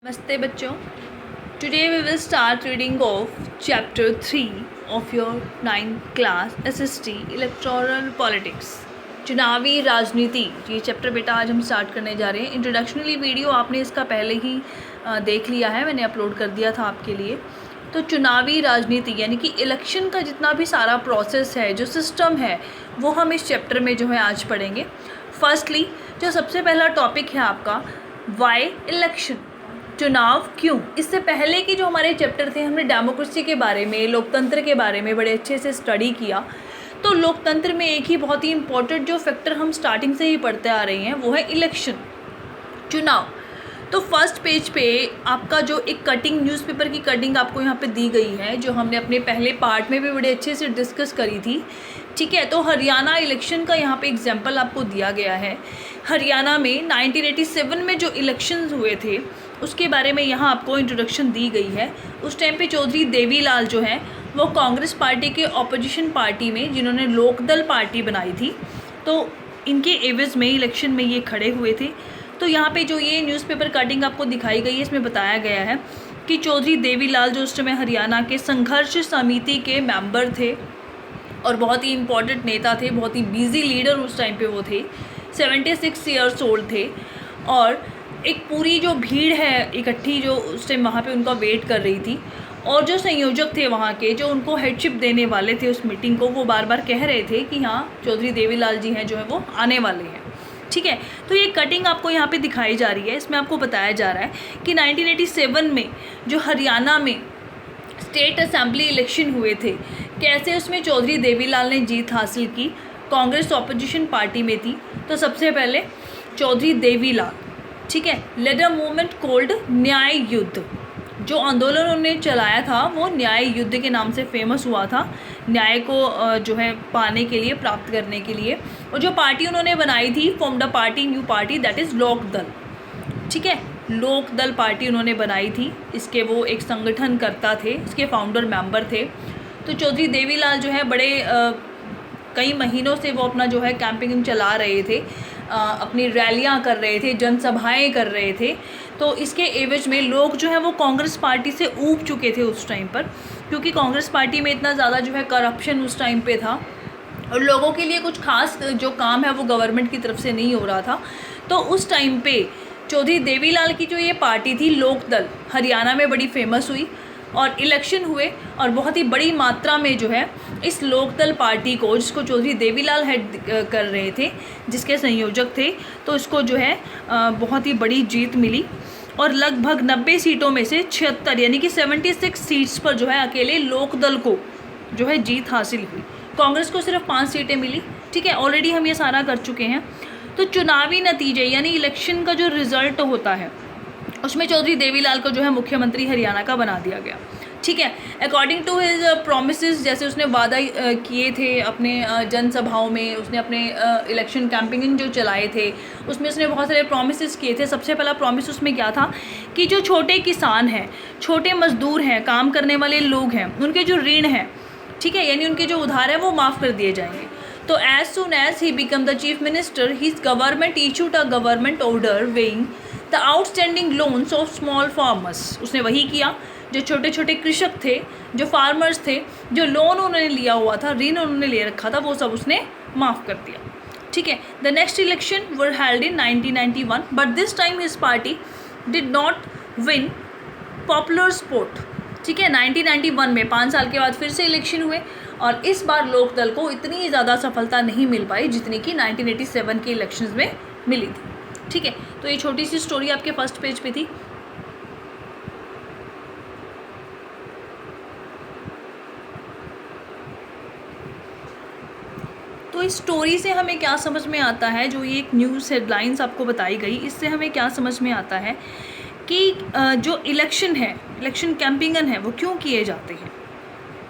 Namaste बच्चों. Today we will start reading of chapter 3 of your 9th class SST Electoral Politics. चुनावी राजनीति, ये chapter बेटा आज हम स्टार्ट करने जा रहे हैं. इंट्रोडक्शनली वीडियो आपने इसका पहले ही देख लिया है, मैंने अपलोड कर दिया था आपके लिए. तो चुनावी राजनीति यानी कि इलेक्शन का जितना भी सारा प्रोसेस है, जो सिस्टम है, वो हम इस चैप्टर में जो है आज पढ़ेंगे. फर्स्टली जो सबसे पहला टॉपिक है आपका, वाई इलेक्शन, चुनाव क्यों. इससे पहले की जो हमारे चैप्टर थे, हमने डेमोक्रेसी के बारे में, लोकतंत्र के बारे में बड़े अच्छे से स्टडी किया. तो लोकतंत्र में एक ही बहुत ही इम्पोर्टेंट जो फैक्टर हम स्टार्टिंग से ही पढ़ते आ रहे हैं, वो है इलेक्शन, चुनाव. तो फर्स्ट पेज पे आपका जो एक कटिंग, न्यूज़पेपर की कटिंग आपको यहाँ पे दी गई है, जो हमने अपने पहले पार्ट में भी बड़े अच्छे से डिस्कस करी थी. ठीक है, तो हरियाणा इलेक्शन का यहाँ पे एग्जाम्पल आपको दिया गया है. हरियाणा में 1987 में जो इलेक्शंस हुए थे, उसके बारे में यहाँ आपको इंट्रोडक्शन दी गई है. उस टाइम पे चौधरी देवीलाल जो हैं वो कांग्रेस पार्टी के ऑपोजिशन पार्टी में, जिन्होंने लोकदल पार्टी बनाई थी, तो इनके एवज में इलेक्शन में ये खड़े हुए थे. तो यहाँ पे जो ये न्यूज़पेपर कटिंग आपको दिखाई गई है, इसमें बताया गया है कि चौधरी देवीलाल जो उस समय हरियाणा के संघर्ष समिति के मेंबर थे और बहुत ही इम्पोर्टेंट नेता थे, बहुत ही बिजी लीडर उस टाइम पे वो थे. 76 ईयर्स ओल्ड थे और एक पूरी जो भीड़ है इकट्ठी, जो उस टाइम वहाँ पे उनका वेट कर रही थी, और जो संयोजक थे वहाँ के, जो उनको हेडशिप देने वाले थे उस मीटिंग को, वो बार बार कह रहे थे कि हाँ चौधरी देवीलाल जी हैं जो है वो आने वाले हैं. ठीक है, तो ये कटिंग आपको यहाँ पे दिखाई जा रही है. इसमें आपको बताया जा रहा है कि 1987 में जो हरियाणा में स्टेट असेंबली इलेक्शन हुए थे, कैसे उसमें चौधरी देवीलाल ने जीत हासिल की. कांग्रेस ऑपोजिशन पार्टी में थी. तो सबसे पहले चौधरी देवीलाल, ठीक है, लेड अ मूवमेंट कोल्ड न्याय युद्ध. जो आंदोलन उन्होंने चलाया था वो न्याय युद्ध के नाम से फेमस हुआ था, न्याय को जो है पाने के लिए, प्राप्त करने के लिए. और जो पार्टी उन्होंने बनाई थी, form the party, new party, that is Lokdal. ठीक है, लोकदल पार्टी उन्होंने बनाई थी. इसके वो एक संगठन करता थे, इसके फाउंडर मेंबर थे. तो चौधरी देवीलाल जो है बड़े कई महीनों से वो अपना जो है कैंपेनिंग चला रहे थे, अपनी रैलियां कर रहे थे, जनसभाएं कर रहे थे. तो इसके एवज में लोग जो है वो कांग्रेस पार्टी से ऊब चुके थे उस टाइम पर, क्योंकि कांग्रेस पार्टी में इतना ज़्यादा जो है करप्शन उस टाइम पे था और लोगों के लिए कुछ खास जो काम है वो गवर्नमेंट की तरफ से नहीं हो रहा था. तो उस टाइम पे चौधरी देवीलाल की जो ये पार्टी थी लोकदल, हरियाणा में बड़ी फेमस हुई और इलेक्शन हुए और बहुत ही बड़ी मात्रा में जो है इस लोकदल पार्टी को, जिसको चौधरी देवीलाल हेड कर रहे थे, जिसके संयोजक थे, तो इसको जो है बहुत ही बड़ी जीत मिली और लगभग 90 सीटों में से 76 यानी कि 76 सीट्स पर जो है अकेले लोकदल को जो है जीत हासिल हुई. कांग्रेस को सिर्फ 5 सीटें मिली. ठीक है, ऑलरेडी हम ये सारा कर चुके हैं. तो चुनावी नतीजे यानी इलेक्शन का जो रिज़ल्ट होता है, उसमें चौधरी देवीलाल को जो है मुख्यमंत्री हरियाणा का बना दिया गया. ठीक है, अकॉर्डिंग टू हिज प्रोमिसेस, जैसे उसने वादा किए थे अपने जनसभाओं में, उसने अपने इलेक्शन कैंपेनिंग जो चलाए थे, उसमें उसने बहुत सारे प्रोमिसेस किए थे. सबसे पहला प्रोमिस उसमें क्या था कि जो छोटे किसान हैं, छोटे मजदूर हैं, काम करने वाले लोग हैं, उनके जो ऋण हैं, ठीक है, यानी उनके जो उधार है वो माफ़ कर दिए जाएंगे. तो as soon as he become the chief minister, his government issued a government order waiving the outstanding loans of small farmers. उसने वही किया, जो छोटे छोटे कृषक थे, जो फार्मर्स थे, जो लोन उन्होंने लिया हुआ था, ऋण उन्होंने ले रखा था, वो सब उसने माफ़ कर दिया. ठीक है, the next election were held in 1991, but this time his party did not win popular support. ठीक है, 1991 में 5 साल के बाद फिर से इलेक्शन हुए और इस बार लोकदल को इतनी ज़्यादा सफलता नहीं मिल पाई जितनी कि 1987 के इलेक्शंस में मिली थी. ठीक है, तो ये छोटी सी स्टोरी आपके फर्स्ट पेज पे थी. तो इस स्टोरी से हमें क्या समझ में आता है, जो ये एक न्यूज़ हेडलाइंस आपको बताई गई, इससे हमें क्या समझ में आता है कि जो इलेक्शन है, इलेक्शन कैंपेनिंग है, वो क्यों किए जाते हैं.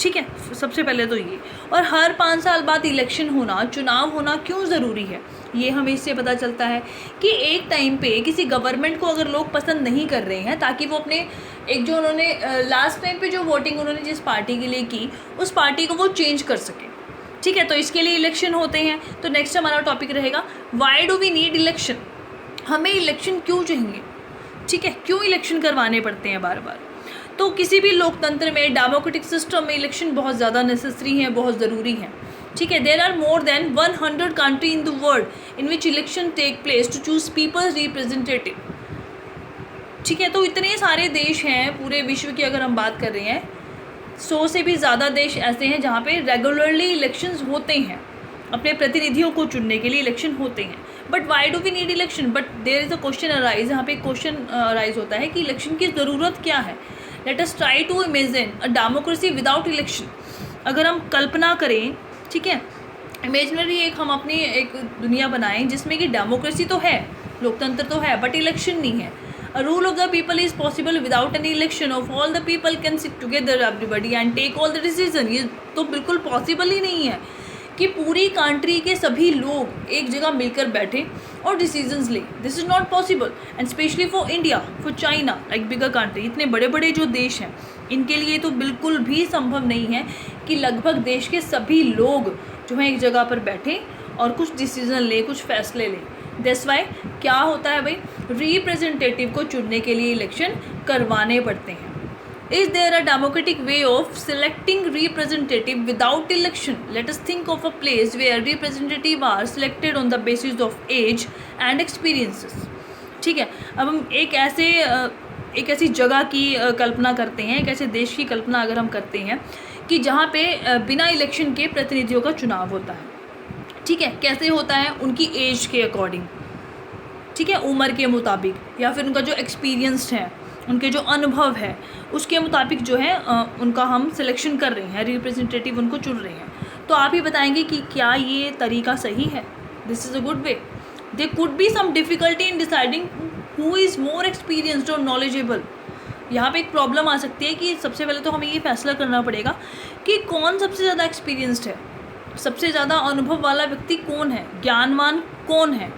ठीक है, सबसे पहले तो ये, और हर 5 साल बाद इलेक्शन होना, चुनाव होना क्यों ज़रूरी है, ये हमें इससे पता चलता है कि एक टाइम पे किसी गवर्नमेंट को अगर लोग पसंद नहीं कर रहे हैं, ताकि वो अपने एक जो उन्होंने लास्ट टाइम पे जो वोटिंग उन्होंने जिस पार्टी के लिए की, उस पार्टी को वो चेंज कर सके. ठीक है, तो इसके लिए इलेक्शन होते हैं. तो नेक्स्ट हमारा टॉपिक रहेगा, why do we need election, हमें इलेक्शन क्यों चाहिए. ठीक है, क्यों इलेक्शन करवाने पड़ते हैं बार बार? तो किसी भी लोकतंत्र में, डेमोक्रेटिक सिस्टम में इलेक्शन बहुत ज़्यादा नेसेसरी है, बहुत ज़रूरी है। ठीक है, there are more than 100 country in the world in which election take place to choose people's representative. ठीक है, तो इतने सारे देश हैं पूरे विश्व की, अगर हम बात कर रहे हैं 100 से भी ज़्यादा देश ऐसे हैं जहाँ पे रेगुलरली इलेक्शंस होते हैं, अपने प्रतिनिधियों को चुनने के लिए इलेक्शन होते हैं। But why do we need election? But there is a question arise, यहाँ पे क्वेश्चन अराइज होता है कि इलेक्शन की ज़रूरत क्या है। Let us try to imagine a democracy without election. अगर हम कल्पना करें, ठीक है, इमेजिनरी एक हम अपनी एक दुनिया बनाएं जिसमें कि डेमोक्रेसी तो है, लोकतंत्र तो है, बट इलेक्शन नहीं है। A rule of the people is possible without any election of all the people can sit together everybody and take all the decision। ये तो बिल्कुल पॉसिबल ही नहीं है कि पूरी कंट्री के सभी लोग एक जगह मिलकर बैठे और डिसीजंस ले। This is not possible, and specially for India, for China, like bigger country, इतने बड़े बड़े जो देश हैं इनके लिए तो बिल्कुल भी संभव नहीं है कि लगभग देश के सभी लोग जो हैं एक जगह पर बैठे और कुछ डिसीजन लें, कुछ फैसले लें। दैट्स वाई क्या होता है भाई, रिप्रेजेंटेटिव को चुनने के लिए इलेक्शन करवाने पड़ते हैं। Is there a democratic way of selecting representative without election? Let us think of a place where representative are selected on the basis of age and experiences. ठीक है, अब हम एक ऐसी जगह की कल्पना करते हैं, एक ऐसे देश की कल्पना अगर हम करते हैं कि जहाँ पे बिना इलेक्शन के प्रतिनिधियों का चुनाव होता है। ठीक है, कैसे होता है? उनकी एज के अकॉर्डिंग, ठीक है, उम्र के मुताबिक, या फिर उनका जो एक्सपीरियंस्ड है, उनके जो अनुभव है उसके मुताबिक जो है उनका हम सिलेक्शन कर रहे हैं, रिप्रेजेंटेटिव उनको चुन रहे हैं। तो आप ही बताएंगे कि क्या ये तरीका सही है? This is a good way. There could be some difficulty in deciding who is more experienced or knowledgeable. यहाँ पे एक प्रॉब्लम आ सकती है कि सबसे पहले तो हमें ये फैसला करना पड़ेगा कि कौन सबसे ज़्यादा एक्सपीरियंस्ड है, सबसे ज़्यादा अनुभव वाला व्यक्ति कौन है, ज्ञानवान कौन है।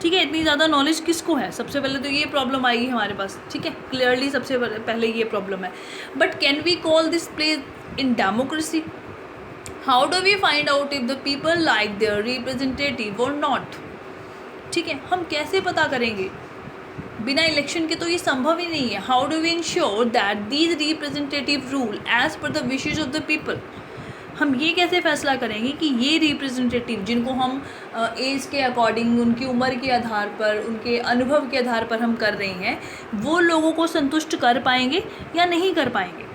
ठीक है, इतनी ज़्यादा नॉलेज किसको है? सबसे पहले तो ये प्रॉब्लम आएगी हमारे पास। ठीक है, क्लियरली सबसे पहले ये प्रॉब्लम है। But can we call this place in democracy? How do we find out if the people like their representative or not? ठीक है, हम कैसे पता करेंगे? बिना इलेक्शन के तो ये संभव ही नहीं है। How do we ensure that these representative rule as per the wishes of the people? हम ये कैसे फैसला करेंगे कि ये रिप्रेजेंटेटिव जिनको हम एज के अकॉर्डिंग, उनकी उम्र के आधार पर, उनके अनुभव के आधार पर हम कर रहे हैं, वो लोगों को संतुष्ट कर पाएंगे या नहीं कर पाएंगे?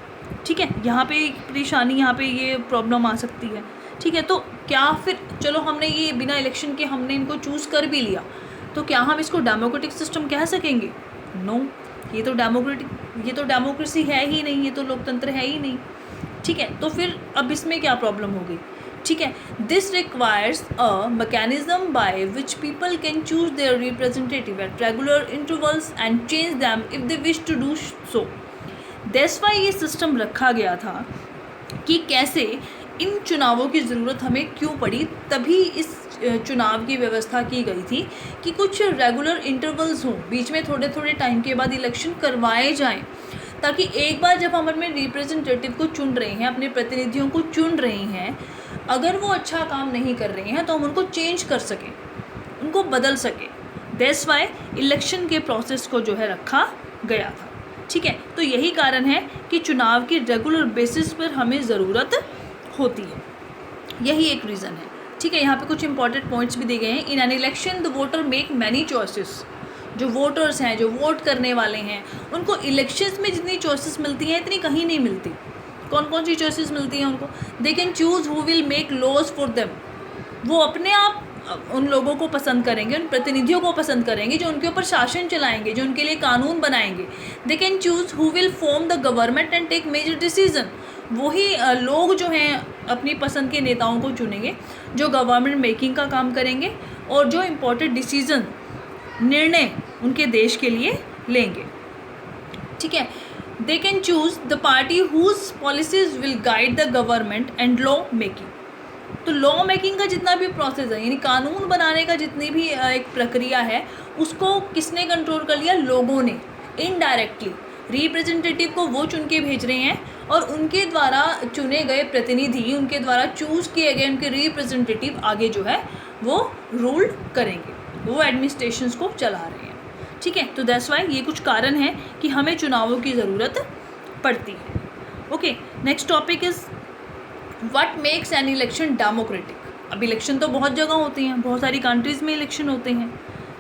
ठीक है, यहाँ पे एक परेशानी, यहाँ पे ये प्रॉब्लम आ सकती है। ठीक है, तो क्या फिर चलो हमने ये बिना इलेक्शन के हमने इनको चूज़ कर भी लिया, तो क्या हम इसको डेमोक्रेटिक सिस्टम कह सकेंगे? नो, ये तो डेमोक्रेसी है ही नहीं, ये तो लोकतंत्र है ही नहीं। ठीक है, तो फिर अब इसमें क्या प्रॉब्लम हो गई? ठीक है, this requires a mechanism by which people can choose their representative at regular intervals and change them if they wish to do so. That's why ये सिस्टम रखा गया था कि कैसे इन चुनावों की ज़रूरत हमें क्यों पड़ी, तभी इस चुनाव की व्यवस्था की गई थी कि कुछ रेगुलर इंटरवल्स हों, बीच में थोड़े थोड़े टाइम के बाद इलेक्शन करवाए जाएं, ताकि एक बार जब हम अपने रिप्रेजेंटेटिव को चुन रहे हैं, अपने प्रतिनिधियों को चुन रहे हैं, अगर वो अच्छा काम नहीं कर रहे हैं तो हम उनको चेंज कर सकें, उनको बदल सकें। दैट्स वाई इलेक्शन के प्रोसेस को जो है रखा गया था। ठीक है, तो यही कारण है कि चुनाव की रेगुलर बेसिस पर हमें ज़रूरत होती है, यही एक रीज़न है। ठीक है, यहाँ पे कुछ इंपॉर्टेंट पॉइंट्स भी दिए गए हैं। In an election the voter make many choices. जो वोटर्स हैं, जो वोट करने वाले हैं, उनको इलेक्शंस में जितनी चॉइसेस मिलती हैं इतनी कहीं नहीं मिलती। कौन कौन सी चॉइसेस मिलती हैं उनको? They can choose who will make laws for them. वो अपने आप उन लोगों को पसंद करेंगे, उन प्रतिनिधियों को पसंद करेंगे जो उनके ऊपर शासन चलाएंगे, जो उनके लिए कानून बनाएंगे। They can choose who will form the government and take major decision. वही लोग जो हैं अपनी पसंद के नेताओं को चुनेंगे जो गवर्नमेंट मेकिंग का काम करेंगे और जो इम्पोर्टेंट डिसीजन, निर्णय उनके देश के लिए लेंगे। ठीक है, they can choose the party whose policies will guide the government and law making. तो लॉ मेकिंग का जितना भी प्रोसेस है, यानी कानून बनाने का जितनी भी एक प्रक्रिया है, उसको किसने कंट्रोल कर लिया? लोगों ने। इनडायरेक्टली रिप्रेजेंटेटिव को वो चुन के भेज रहे हैं और उनके द्वारा चुने गए प्रतिनिधि, उनके द्वारा चूज़ किए गए उनके रिप्रेजेंटेटिव आगे जो है वो रूल करेंगे, वो एडमिनिस्ट्रेशंस को चला रहे हैं। ठीक है, तो दैट्स वाई ये कुछ कारण है कि हमें चुनावों की ज़रूरत पड़ती है। Okay, next topic is what makes an election democratic. अब इलेक्शन तो बहुत जगह होती हैं, बहुत सारी कंट्रीज़ में इलेक्शन होते हैं,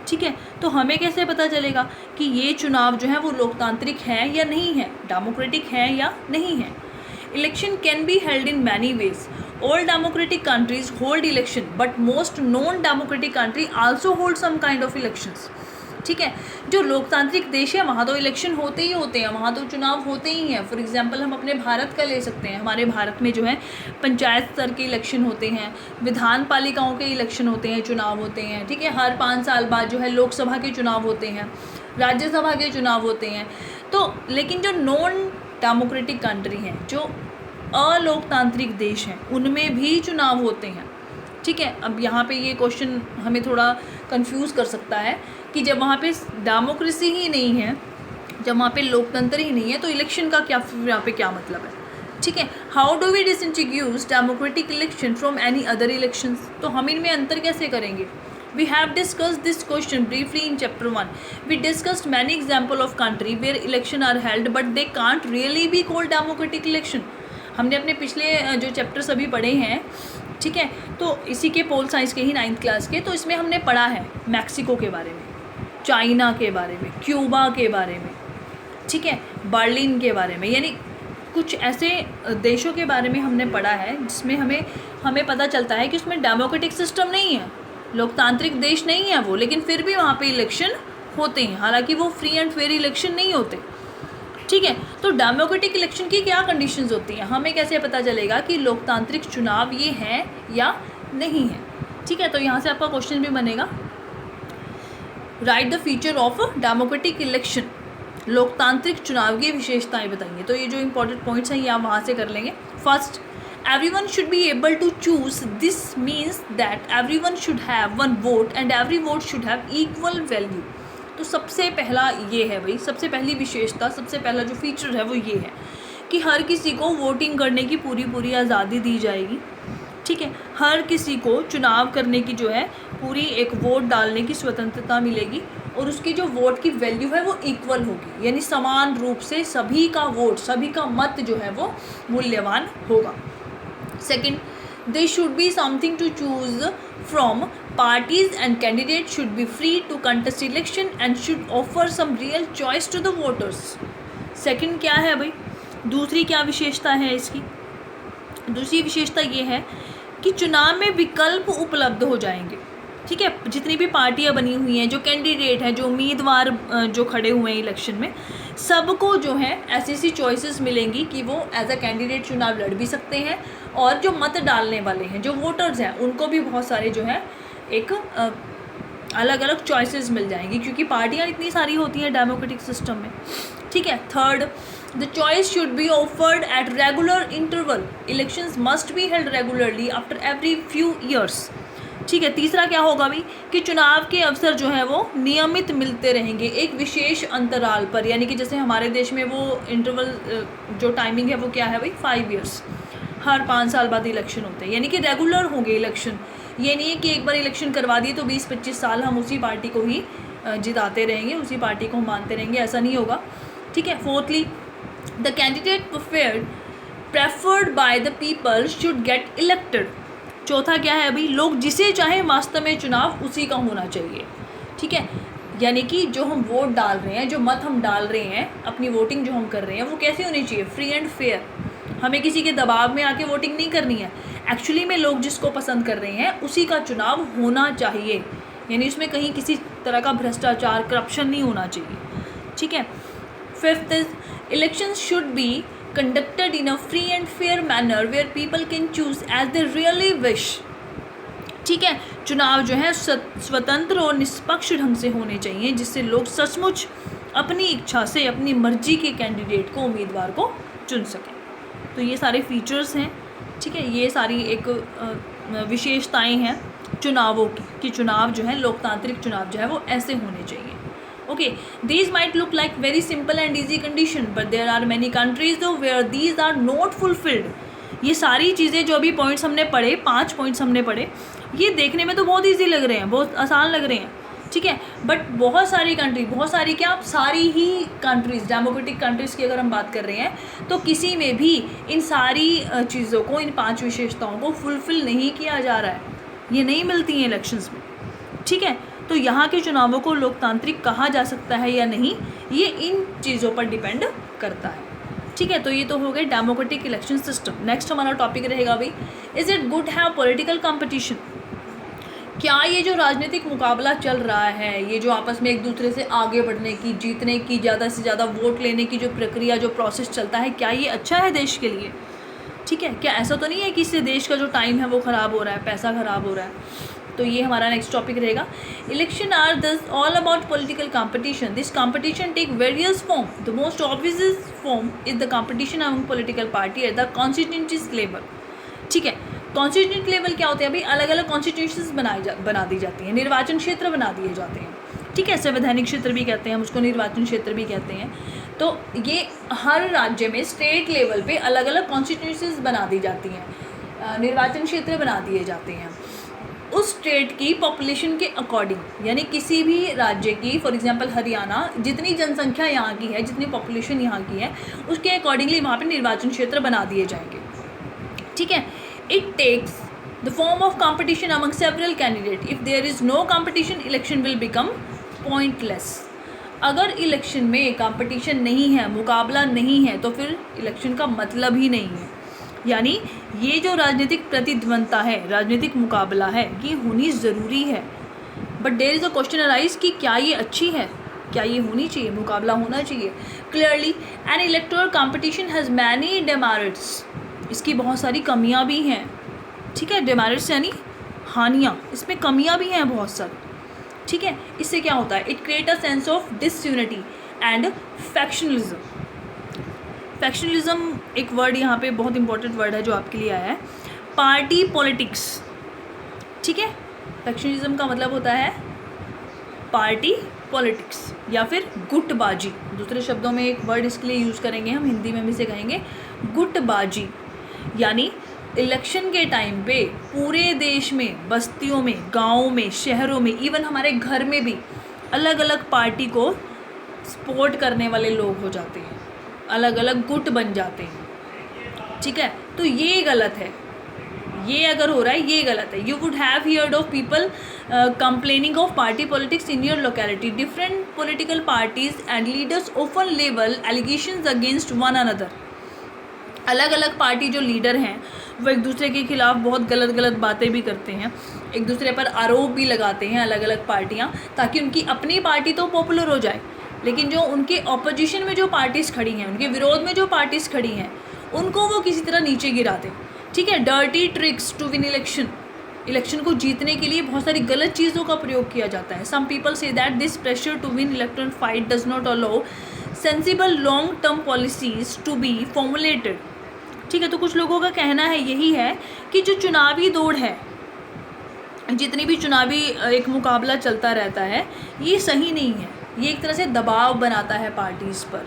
ठीक है, तो हमें कैसे पता चलेगा कि ये चुनाव जो है वो लोकतांत्रिक है या नहीं है, डेमोक्रेटिक है या नहीं है। Election can be held in many ways. All democratic countries hold election but most non democratic country also hold some kind of elections. ठीक है, जो लोकतांत्रिक देश है वहाँ तो इलेक्शन होते ही होते हैं, वहाँ तो चुनाव होते ही हैं। फॉर एग्जांपल हम अपने भारत का ले सकते हैं। हमारे भारत में जो है पंचायत स्तर के इलेक्शन होते हैं, विधान पालिकाओं के इलेक्शन होते हैं, चुनाव होते हैं, ठीक है। हर 5 साल बाद जो है लोकसभा के चुनाव होते हैं, राज्यसभा के चुनाव होते हैं। तो लेकिन जो नॉन डेमोक्रेटिक कंट्री हैं, जो अलोकतांत्रिक देश हैं, उनमें भी चुनाव होते हैं, ठीक है। अब यहाँ पे ये क्वेश्चन हमें थोड़ा कंफ्यूज कर सकता है कि जब वहाँ पे डेमोक्रेसी ही नहीं है, जब वहाँ पे लोकतंत्र ही नहीं है, तो इलेक्शन का क्या यहाँ पे क्या मतलब है, ठीक है। How do we disintroduce democratic election from any other elections. तो हम इनमें अंतर कैसे करेंगे। We have discussed this question briefly in chapter 1. We discussed many examples of country where election are held but they can't really be called democratic election. हमने अपने पिछले जो चैप्टर सभी पढ़े हैं, ठीक है, तो इसी के पोल साइंस के ही 9th क्लास के, तो इसमें हमने पढ़ा है मैक्सिको के बारे में, चाइना के बारे में, क्यूबा के बारे में, ठीक है, बर्लिन के बारे में, यानी कुछ ऐसे देशों के बारे में हमने पढ़ा है जिसमें हमें पता चलता है कि उसमें डेमोक्रेटिक सिस्टम नहीं है, लोकतांत्रिक देश नहीं है वो, लेकिन फिर भी वहाँ पे इलेक्शन होते हैं, हालांकि वो फ्री एंड फेयर इलेक्शन नहीं होते, ठीक है। तो डेमोक्रेटिक इलेक्शन की क्या कंडीशंस होती हैं, हमें कैसे पता चलेगा कि लोकतांत्रिक चुनाव ये हैं या नहीं है, ठीक है। तो यहाँ से आपका क्वेश्चन भी बनेगा, right the feature of democratic election, लोकतांत्रिक चुनाव की विशेषताएं बताइए। तो ये जो इंपॉर्टेंट पॉइंट्स हैं ये आप वहाँ से कर लेंगे। First, everyone should be able to choose. This means that everyone should have one vote and every vote should have equal value. तो सबसे पहला ये है भाई, सबसे पहली विशेषता, सबसे पहला जो फीचर है वो ये है कि हर किसी को वोटिंग करने की पूरी आज़ादी दी जाएगी, ठीक है। हर किसी को चुनाव करने की जो है पूरी एक वोट डालने की स्वतंत्रता मिलेगी और उसकी जो वोट की वैल्यू है वो इक्वल होगी, यानी समान रूप से सभी का वोट, सभी का मत जो है वो मूल्यवान होगा। Second, there should be something to choose from. Parties and candidates should be free to contest election and should offer some real choice to the voters. Second क्या है भाई, दूसरी क्या विशेषता है इसकी, दूसरी विशेषता ये है कि चुनाव में विकल्प उपलब्ध हो जाएंगे, ठीक है। जितनी भी पार्टियां बनी हुई हैं, जो कैंडिडेट हैं, जो उम्मीदवार जो खड़े हुए हैं इलेक्शन में, सबको जो है ऐसी चॉइसेस मिलेंगी कि वो एज अ कैंडिडेट चुनाव लड़ भी सकते हैं और जो मत डालने वाले हैं, जो वोटर्स हैं, उनको भी बहुत सारे जो है एक अलग अलग चॉइसेस मिल जाएंगी, क्योंकि पार्टियां इतनी सारी होती हैं डेमोक्रेटिक सिस्टम में, ठीक है। Third, the choice should be offered at regular interval. Elections must be held regularly after every few years, ठीक है। तीसरा क्या होगा भाई कि चुनाव के अवसर जो है वो नियमित मिलते रहेंगे एक विशेष अंतराल पर, यानी कि जैसे हमारे देश में वो इंटरवल जो टाइमिंग है वो क्या है भाई 5 ईयर्स, हर 5 साल बाद इलेक्शन होते हैं, यानी कि रेगुलर होंगे इलेक्शन। ये नहीं है कि एक बार इलेक्शन करवा दिए तो 20-25 साल हम उसी पार्टी को ही जिताते रहेंगे, उसी पार्टी को हम मानते रहेंगे, ऐसा नहीं होगा, ठीक है। Fourthly, the candidate preferred by the people should get elected. चौथा क्या है भाई, लोग जिसे चाहे वास्तव में चुनाव उसी का होना चाहिए, ठीक है। यानी कि जो हम वोट डाल रहे हैं, जो मत हम डाल रहे हैं, अपनी वोटिंग जो हम कर रहे हैं वो कैसी होनी चाहिए, फ्री एंड फेयर। हमें किसी के दबाव में आके वोटिंग नहीं करनी है, एक्चुअली में लोग जिसको पसंद कर रहे हैं उसी का चुनाव होना चाहिए, यानी उसमें कहीं किसी तरह का भ्रष्टाचार, करप्शन नहीं होना चाहिए, ठीक है। Fifth is election should be conducted in a free and fair manner where people can choose as they really wish, ठीक है। चुनाव जो है स्वतंत्र और निष्पक्ष ढंग से होने चाहिए, जिससे लोग सचमुच अपनी इच्छा से अपनी मर्जी के कैंडिडेट को, उम्मीदवार को चुन सकें। तो ये सारे फीचर्स हैं, ठीक है, ये सारी एक विशेषताएं हैं चुनावों की, कि चुनाव जो है, लोकतांत्रिक चुनाव जो है वो ऐसे होने चाहिए। Okay, these might look like very simple and easy condition, but there are many countries though where these are not fulfilled. ये सारी चीज़ें जो अभी पॉइंट्स हमने पढ़े, 5 पॉइंट्स हमने पढ़े, ये देखने में तो बहुत ईजी लग रहे हैं, बहुत आसान लग रहे हैं, ठीक है, बट बहुत सारी कंट्री, बहुत सारी क्या, आप सारी ही कंट्रीज़, डेमोक्रेटिक कंट्रीज़ की अगर हम बात कर रहे हैं तो किसी में भी इन सारी चीज़ों को, इन 5 विशेषताओं को फुलफ़िल नहीं किया जा रहा है, ये नहीं मिलती हैं इलेक्शंस में, ठीक है। तो यहाँ के चुनावों को लोकतांत्रिक कहा जा सकता है या नहीं, ये इन चीज़ों पर डिपेंड करता है, ठीक है। तो ये तो हो गए डेमोक्रेटिक इलेक्शन सिस्टम। नेक्स्ट हमारा टॉपिक रहेगा भाई, is it good have political competition. क्या ये जो राजनीतिक मुकाबला चल रहा है, ये जो आपस में एक दूसरे से आगे बढ़ने की, जीतने की, ज़्यादा से ज़्यादा वोट लेने की जो प्रक्रिया, जो प्रोसेस चलता है, क्या ये अच्छा है देश के लिए, ठीक है। क्या ऐसा तो नहीं है कि इससे देश का जो टाइम है वो ख़राब हो रहा है, पैसा ख़राब हो रहा है। तो ये हमारा नेक्स्ट टॉपिक रहेगा। Election are this all about political competition. This competition take various form. The most obvious form is the competition among political party at the constituencies level, ठीक है। कॉन्स्टिट्यूंट लेवल क्या होते हैं भाई, अलग अलग कॉन्स्टिट्यूशंस बना दी जाती हैं, निर्वाचन क्षेत्र बना दिए जाते हैं, ठीक है। संवैधानिक क्षेत्र भी कहते हैं हम उसको, निर्वाचन क्षेत्र भी कहते हैं। तो ये हर राज्य में स्टेट लेवल पे अलग अलग कॉन्स्टिट्यूशंस बना दी जाती हैं, निर्वाचन क्षेत्र बना दिए जाते हैं उस स्टेट की पॉपुलेशन के अकॉर्डिंग। यानी किसी भी राज्य की, फॉर एग्जांपल हरियाणा, जितनी जनसंख्या यहाँ की है, जितनी पॉपुलेशन यहाँ की है, उसके अकॉर्डिंगली वहाँ पे निर्वाचन क्षेत्र बना दिए जाएंगे, ठीक है। It takes the form of competition among several candidate. If there is no competition, election will become pointless. अगर इलेक्शन में कंपटीशन नहीं है, मुकाबला नहीं है, तो फिर इलेक्शन का मतलब ही नहीं है। यानी ये जो राजनीतिक प्रतिद्वंदता है, राजनीतिक मुकाबला है, ये होनी ज़रूरी है। But there is a question arise कि क्या ये अच्छी है, क्या ये होनी चाहिए, मुकाबला होना चाहिए। Clearly an electoral competition has many demerits. इसकी बहुत सारी कमियां भी हैं, ठीक है। डेमेरिट्स यानी हानियाँ, इसमें कमियां भी हैं बहुत सारी, ठीक है। इससे क्या होता है, it create a sense of disunity and factionalism. Factionalism एक वर्ड यहाँ पे बहुत इंपॉर्टेंट वर्ड है जो आपके लिए आया है, पार्टी पॉलिटिक्स, ठीक है। फैक्शनलिज्म का मतलब होता है पार्टी पॉलिटिक्स या फिर गुटबाजी। दूसरे शब्दों में एक वर्ड इसके लिए यूज़ करेंगे हम, हिंदी में भी इसे कहेंगे गुटबाजी। यानी इलेक्शन के टाइम पे पूरे देश में, बस्तियों में, गाँवों में, शहरों में, इवन हमारे घर में भी अलग अलग पार्टी को सपोर्ट करने वाले लोग हो जाते हैं, अलग अलग गुट बन जाते हैं, ठीक है। तो ये गलत है, ये अगर हो रहा है ये गलत है। You would have heard of people complaining of party politics in your locality. Different political parties and leaders often level allegations against one another. अलग अलग पार्टी जो लीडर हैं वो एक दूसरे के खिलाफ बहुत गलत गलत बातें भी करते हैं, एक दूसरे पर आरोप भी लगाते हैं अलग अलग पार्टियाँ, ताकि उनकी अपनी पार्टी तो पॉपुलर हो जाए, लेकिन जो उनके ऑपोजिशन में जो पार्टीज़ खड़ी हैं, उनके विरोध में जो पार्टीज़ खड़ी हैं, उनको वो किसी तरह नीचे गिरा दें, ठीक है। Dirty tricks to win election. Election को जीतने के लिए बहुत सारी गलत चीज़ों का प्रयोग किया जाता है। Some people say that this pressure to win electoral fight does not allow sensible long term policies to be formulated, ठीक है। तो कुछ लोगों का कहना है यही है कि जो चुनावी दौड़ है, जितनी भी चुनावी एक मुकाबला चलता रहता है, ये सही नहीं है। ये एक तरह से दबाव बनाता है पार्टीज़ पर,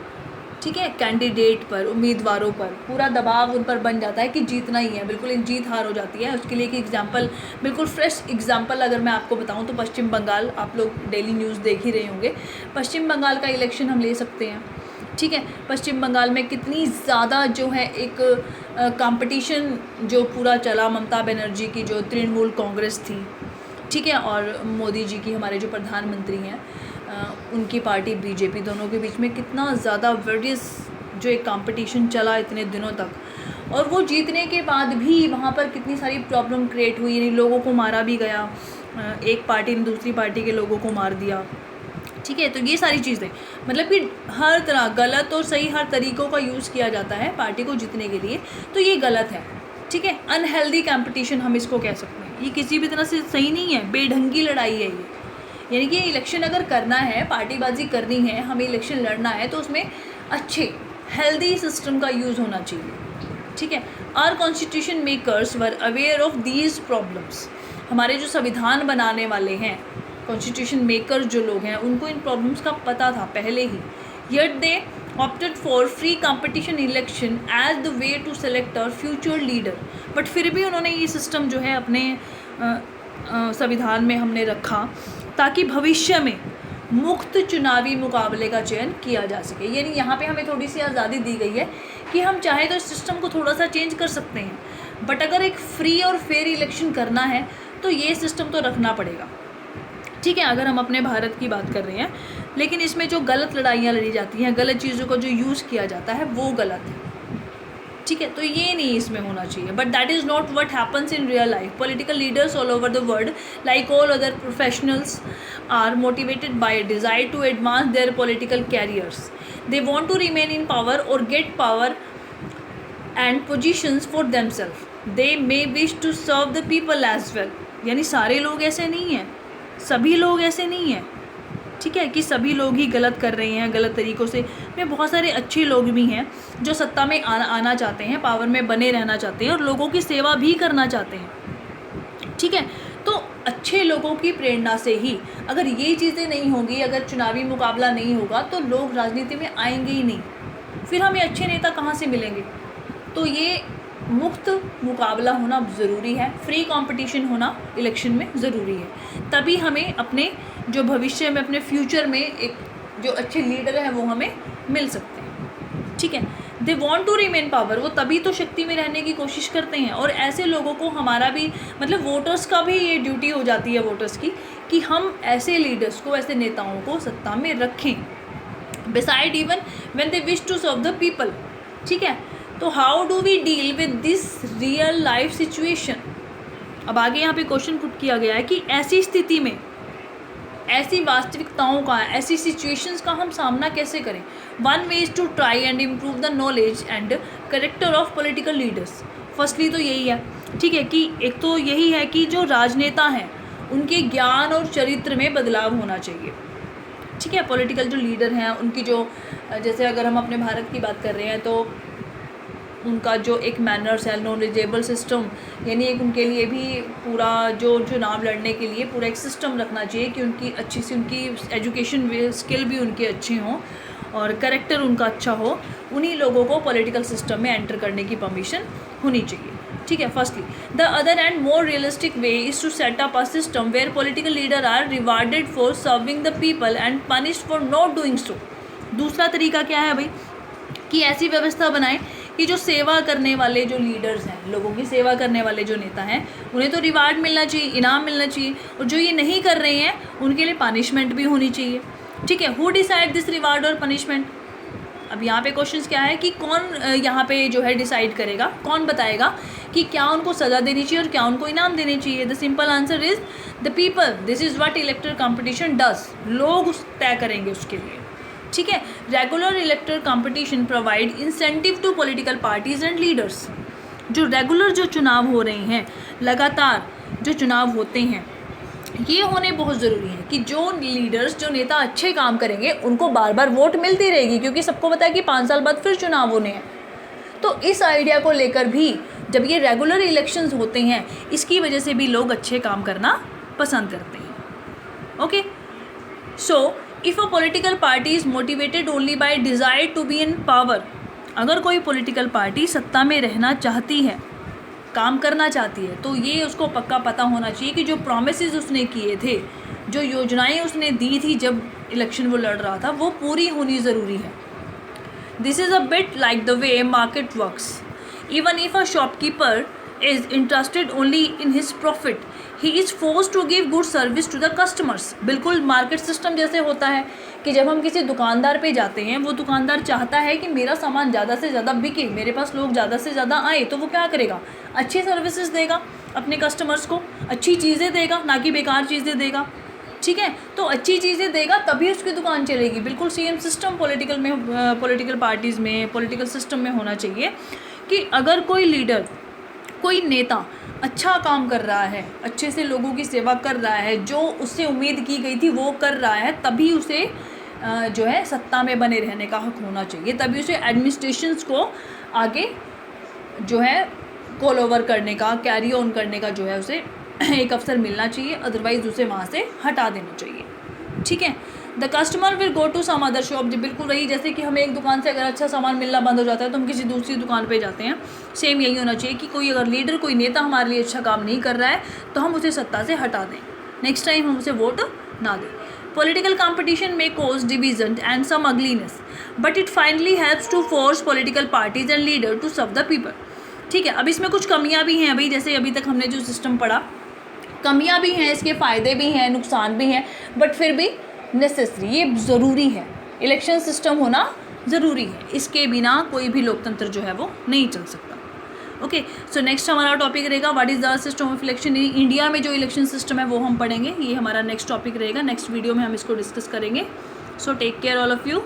ठीक है, कैंडिडेट पर, उम्मीदवारों पर पूरा दबाव उन पर बन जाता है कि जीतना ही है, बिल्कुल एक जीत हार हो जाती है। उसके लिए एक एग्जांपल, बिल्कुल फ्रेश एग्जांपल अगर मैं आपको बताऊं तो पश्चिम बंगाल, आप लोग डेली न्यूज़ देख ही रहे होंगे, पश्चिम बंगाल का इलेक्शन हम ले सकते हैं, ठीक है। पश्चिम बंगाल में कितनी ज़्यादा जो है एक कंपटीशन जो पूरा चला, ममता बनर्जी की जो तृणमूल कांग्रेस थी, ठीक है, और मोदी जी की, हमारे जो प्रधानमंत्री हैं, उनकी पार्टी बीजेपी, दोनों के बीच में कितना ज़्यादा वेरियस जो एक कंपटीशन चला इतने दिनों तक, और वो जीतने के बाद भी वहाँ पर कितनी सारी प्रॉब्लम क्रिएट हुई, यानी लोगों को मारा भी गया, एक पार्टी ने दूसरी पार्टी के लोगों को मार दिया, ठीक है। तो ये सारी चीज़ें, मतलब कि हर तरह गलत और सही हर तरीक़ों का यूज़ किया जाता है पार्टी को जीतने के लिए, तो ये गलत है, ठीक है। अनहेल्दी कंपटीशन हम इसको कह सकते हैं, ये किसी भी तरह से सही नहीं है, बेढंगी लड़ाई है ये। यानी कि इलेक्शन अगर करना है, पार्टीबाजी करनी है, हमें इलेक्शन लड़ना है, तो उसमें अच्छे हेल्दी सिस्टम का यूज़ होना चाहिए, ठीक है। Our constitution makers were aware of these problems. हमारे जो संविधान बनाने वाले हैं, कॉन्स्टिट्यूशन मेकर जो लोग हैं, उनको इन प्रॉब्लम्स का पता था पहले ही। Yet they opted for free competition election as the way to select our future leader. But फिर भी उन्होंने ये सिस्टम जो है अपने संविधान में हमने रखा, ताकि भविष्य में मुक्त चुनावी मुकाबले का चयन किया जा सके। यानी यहाँ पे हमें थोड़ी सी आज़ादी दी गई है कि हम चाहे तो इस सिस्टम को थोड़ा सा चेंज कर सकते हैं, बट अगर एक फ्री और फेयर इलेक्शन करना है तो ये सिस्टम तो रखना पड़ेगा। ठीक है, अगर हम अपने भारत की बात कर रहे हैं, लेकिन इसमें जो गलत लड़ाइयाँ लड़ी जाती हैं, गलत चीज़ों को जो यूज़ किया जाता है वो गलत है। ठीक है, तो ये नहीं इसमें होना चाहिए, but that is not what happens in real life. Political leaders all over the world like all other professionals are motivated by a desire to advance their political careers. They want to remain in power or get power and positions for themselves. They may wish to serve the people as well. यानी सारे लोग ऐसे नहीं हैं, सभी लोग ऐसे नहीं हैं। ठीक है, कि सभी लोग ही गलत कर रहे हैं गलत तरीक़ों से। में बहुत सारे अच्छे लोग भी हैं जो सत्ता में आना चाहते हैं, पावर में बने रहना चाहते हैं और लोगों की सेवा भी करना चाहते हैं। ठीक है, तो अच्छे लोगों की प्रेरणा से ही अगर ये चीज़ें नहीं होंगी, अगर चुनावी मुकाबला नहीं होगा तो लोग राजनीति में आएंगे ही नहीं, फिर हमें अच्छे नेता कहाँ से मिलेंगे। तो ये मुक्त मुकाबला होना ज़रूरी है, फ्री कंपटीशन होना इलेक्शन में ज़रूरी है, तभी हमें अपने जो भविष्य में, अपने फ्यूचर में एक जो अच्छे लीडर हैं वो हमें मिल सकते हैं। ठीक है, they want to remain power, वो तभी तो शक्ति में रहने की कोशिश करते हैं। और ऐसे लोगों को हमारा भी मतलब वोटर्स का भी ये ड्यूटी हो जाती है वोटर्स की, कि हम ऐसे लीडर्स को, ऐसे नेताओं को सत्ता में रखें, beside even when they wish to serve the people. ठीक है, तो how do we deal with this real life situation. अब आगे यहाँ पे क्वेश्चन पुट किया गया है कि ऐसी स्थिति में, ऐसी वास्तविकताओं का, ऐसी सिचुएशंस का हम सामना कैसे करें। One way is to try and improve the knowledge and character of political leaders. Firstly तो यही है, ठीक है, कि एक तो यही है कि जो राजनेता हैं उनके ज्ञान और चरित्र में बदलाव होना चाहिए। ठीक है, पॉलिटिकल जो लीडर हैं उनकी जो, जैसे अगर हम अपने भारत की बात कर रहे हैं तो उनका जो एक मैनर्स है, नॉलेजेबल सिस्टम, यानी एक उनके लिए भी पूरा जो चुनाव लड़ने के लिए पूरा एक सिस्टम रखना चाहिए कि उनकी अच्छी सी उनकी एजुकेशन स्किल भी उनके अच्छे हों और करेक्टर उनका अच्छा हो। उन्हीं लोगों को पॉलिटिकल सिस्टम में एंटर करने की परमिशन होनी चाहिए। ठीक है, firstly the other and more realistic way is to set up a system where political leader are rewarded for serving the people and punished for not doing so. दूसरा तरीका क्या है भाई, कि ऐसी व्यवस्था बनाएं कि जो सेवा करने वाले जो लीडर्स हैं, लोगों की सेवा करने वाले जो नेता हैं, उन्हें तो रिवार्ड मिलना चाहिए, इनाम मिलना चाहिए, और जो ये नहीं कर रहे हैं उनके लिए पनिशमेंट भी होनी चाहिए। ठीक है, हु डिसाइड दिस रिवार्ड और पनिशमेंट। अब यहाँ पे क्वेश्चन क्या है कि कौन यहाँ पे जो है डिसाइड करेगा, कौन बताएगा कि क्या उनको सज़ा देनी चाहिए और क्या उनको इनाम देने चाहिए। The simple answer is the people. This is what electoral competition does. लोग तय करेंगे उसके लिए। ठीक है, regular electoral competition provide incentive to political parties and leaders. जो रेगुलर जो चुनाव हो रहे हैं, लगातार जो चुनाव होते हैं, ये होने बहुत ज़रूरी है कि जो लीडर्स, जो नेता अच्छे काम करेंगे उनको बार बार वोट मिलती रहेगी, क्योंकि सबको पता है कि 5 साल बाद फिर चुनाव होने हैं। तो इस आइडिया को लेकर भी जब ये रेगुलर इलेक्शंस होते हैं, इसकी वजह से भी लोग अच्छे काम करना पसंद करते हैं। Okay, so if a political party is motivated only by desire to be in power, अगर कोई पॉलिटिकल पार्टी सत्ता में रहना चाहती है, काम करना चाहती है, तो ये उसको पक्का पता होना चाहिए कि जो प्रॉमिसेस उसने किए थे, जो योजनाएं उसने दी थी जब इलेक्शन वो लड़ रहा था, वो पूरी होनी ज़रूरी है। This is a bit like the way market works. Even if a shopkeeper is interested only in his profit, he is forced to give good service to the customers। बिल्कुल मार्केट सिस्टम जैसे होता है कि जब हम किसी दुकानदार पे जाते हैं, वो दुकानदार चाहता है कि मेरा सामान ज़्यादा से ज़्यादा बिके, मेरे पास लोग ज़्यादा से ज़्यादा आए, तो वो क्या करेगा, अच्छी सर्विसेज देगा अपने कस्टमर्स को, अच्छी चीज़ें देगा, ना कि बेकार चीज़ें देगा। ठीक है, तो अच्छी चीज़ें देगा तभी उसकी दुकान चलेगी। बिल्कुल सेम सिस्टम पॉलिटिकल पार्टीज़ में, पॉलिटिकल सिस्टम में होना चाहिए कि अगर कोई लीडर, कोई नेता अच्छा काम कर रहा है, अच्छे से लोगों की सेवा कर रहा है, जो उससे उम्मीद की गई थी वो कर रहा है, तभी उसे जो है सत्ता में बने रहने का हक होना चाहिए, तभी उसे एडमिनिस्ट्रेशंस को आगे जो है कॉल ओवर करने का, कैरी ऑन करने का जो है उसे एक अवसर मिलना चाहिए, अदरवाइज़ उसे वहाँ से हटा देना चाहिए। ठीक है, the customer will go to some other shop. बिल्कुल वही, जैसे कि हमें एक दुकान से अगर अच्छा सामान मिलना बंद हो जाता है तो हम किसी दूसरी दुकान पे जाते हैं, सेम यही होना चाहिए कि कोई अगर लीडर, कोई नेता हमारे लिए अच्छा काम नहीं कर रहा है तो हम उसे सत्ता से हटा दें, नेक्स्ट टाइम हम उसे वोट ना दें। Political competition may cause division and some ugliness, but it finally helps to force political parties and leaders to serve the people. ठीक है, अब इसमें कुछ कमियां भी हैं भाई, जैसे अभी तक हमने जो सिस्टम पढ़ा, कमियां भी हैं, इसके फ़ायदे भी हैं, नुकसान भी हैं, बट फिर भी नेसेसरी, ये ज़रूरी है, इलेक्शन सिस्टम होना ज़रूरी है, इसके बिना कोई भी लोकतंत्र जो है वो नहीं चल सकता. ओके, सो नेक्स्ट हमारा टॉपिक रहेगा what is the system of election in India में. जो इलेक्शन सिस्टम है वो हम पढ़ेंगे, ये हमारा नेक्स्ट टॉपिक रहेगा. नेक्स्ट वीडियो में हम इसको डिस्कस करेंगे. So take care all of you.